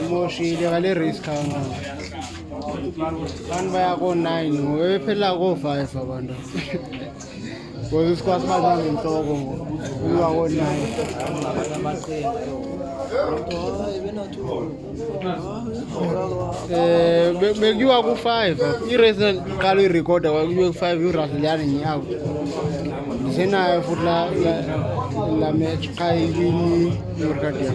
Moshile ngale race car manje. Abantu baya ko-9 ngoba phela ko-5 abantu. Ngoba isikhathi bazama inhloko ngoba ko-9. Bekuyiwa ku-5 i-race qala uyirekhoda kwakuyiwe ku-5 uRasiliani Nyawo ndisenayo futhi la match cha iwini uRadia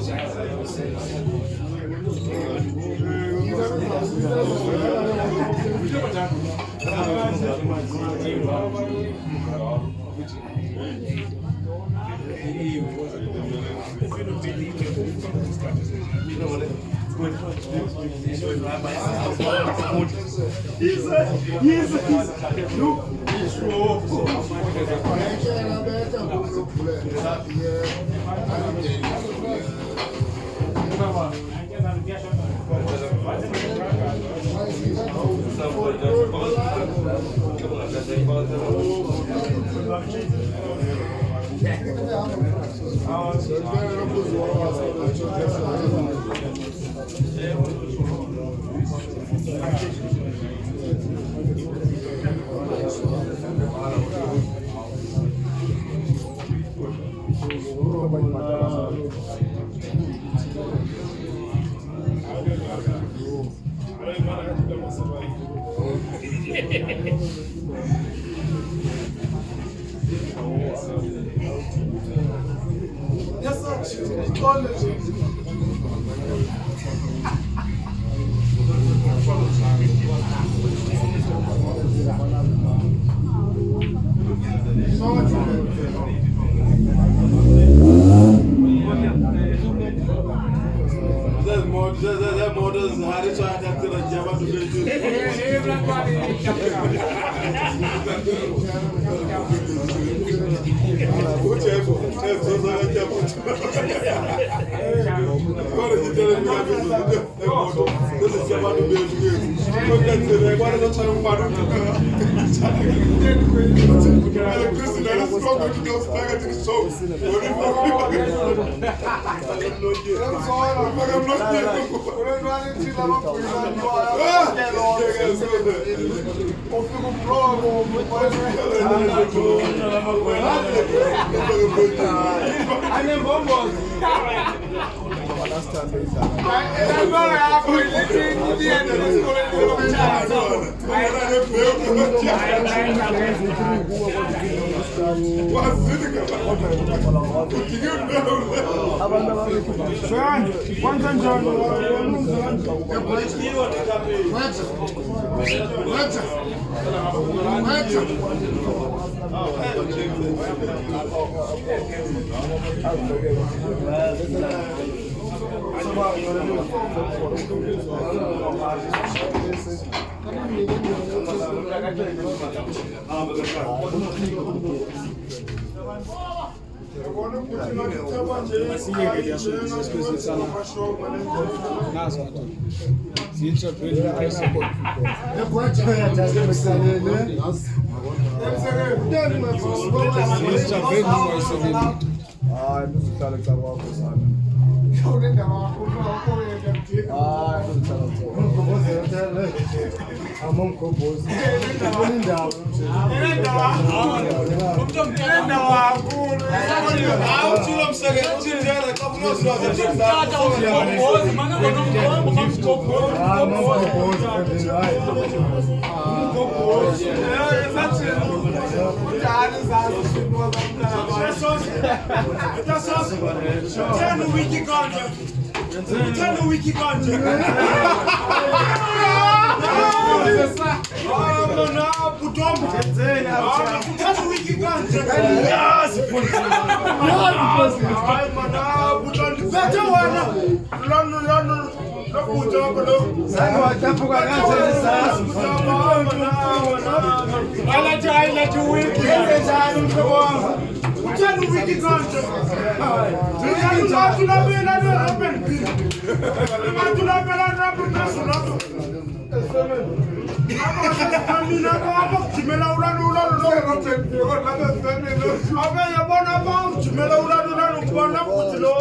Abena bona ba ujimela ulalo Bona futhi lo.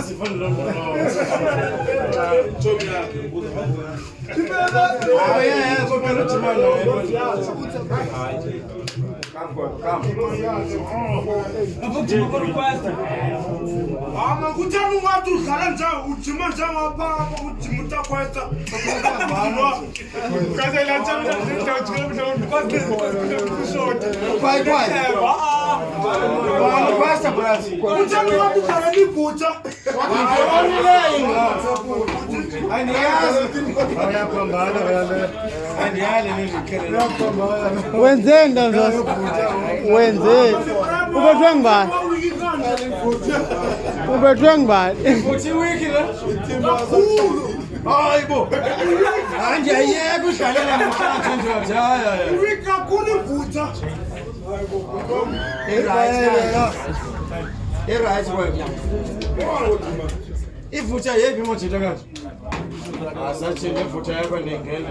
Sifuna lo mbono. Chomi yakhe ukuze Yeah, komele uthimana Ama kuthana ungathi udlala njani ujima njengapha ujima utakwetha. Kaze la njani ndawujikela kwathi kushoti. Kwai. Kwasa brasi. Kuthana ungathi udlala libhutsha. Wenzeni ndazos? Wenzeni? Ubethwe ngibani? Ubethwe ngibani? Futhi wiki la. Hayibo. Manje ayeke udlalela namhlanje nje. Hayi. Wiki kakhulu ibhutsha. Right work. Ivutha yephi mojela kanje? Asathi nevutha yakho nengena.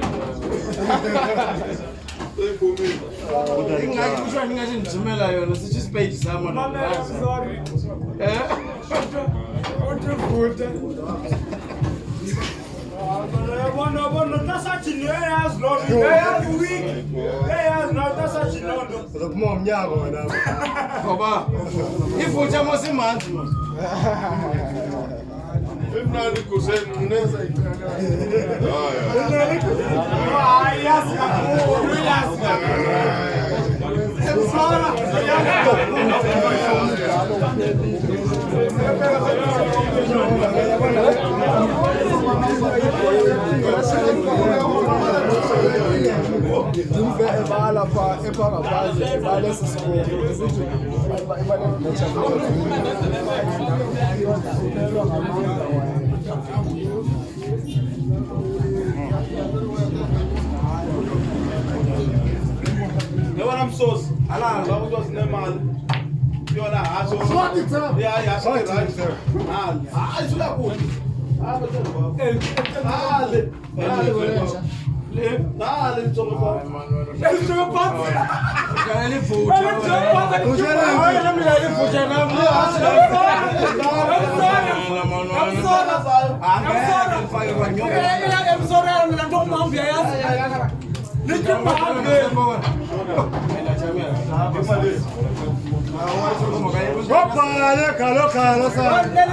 Ingathi kusho ningathi ngijimela yona sithi spade sama la. Bona tasathi neyazi lo. Eyazi wiki. Eyazi no tasathi londo. Lokuma umnyaka wena. Ngoba ivutha mosimanzi manje. Imnandi kuseni uneza ikhana. Yabona msosi ala ngabe uzinemali yona hasho ya right hayi suka kude dale mthomo baba mthomo baba Kaya livutha. Ujela mina livutha nami. Angeke kwa nyonga.